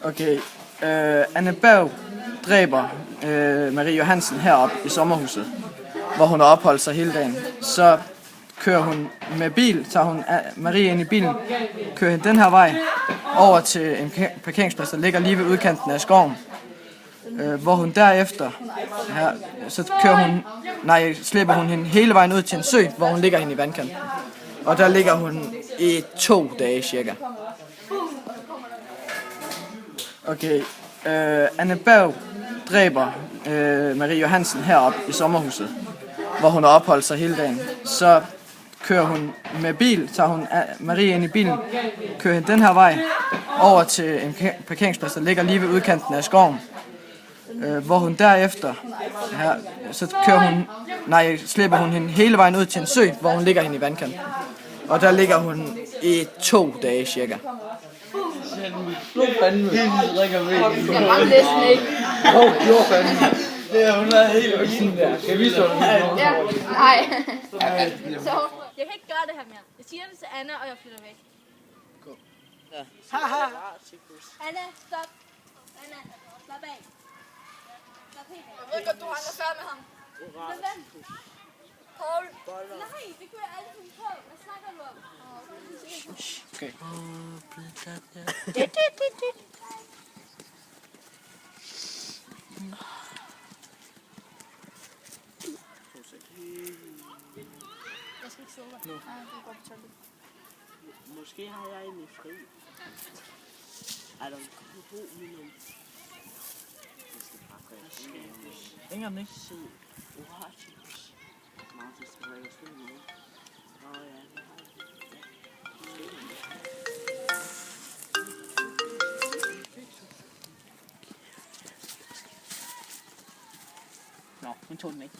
Okay. Anne Berg dræber Marie Johansen heroppe i sommerhuset, hvor hun har opholdt sig hele dagen. Så kører hun med bil, tager hun Marie ind i bilen, kører hende den her vej over til en parkeringsplads, der ligger lige ved udkanten af skoven. Hvor hun derefter, så slipper hun hende hele vejen ud til en sø, hvor hun ligger hende i vandkanten. Og der ligger hun i 2 dage cirka. Okay. Anne Berg dræber Marie Johansen heroppe i sommerhuset, hvor hun har opholdt sig hele dagen. Så kører hun med bil, tager hun Marie ind i bilen, kører hende den her vej over til en parkeringsplads, der ligger lige ved udkanten af skoven. Hvor hun derefter, så slipper hun hende hele vejen ud til en sø, hvor hun ligger hende i vandkanten. Og der ligger hun i 2 dage cirka. Jeg ramte næsten ikke. Det er hun er helt fint der. Skal vi stå der? Ja, nej. Så Jeg kan ikke gøre det her mere. Jeg siger det til Anna, og jeg flytter væk. Anna, stop. Anna, slap af. Slap helt af. jeg ved godt, du har noget før med ham. Men hvem? Paul. Nej, det kunne jeg aldrig finde på. Hvad snakker du om? Okay. Jeg skal ikke sidde der. Nej, det er godt på toilet. Måske har jeg egentlig fri. Er der en god minum? Ringer den ikke? Se, Oasis. Martin skal være sådan noget. Nå ja, det har jeg. Nå, hun tog den ikke.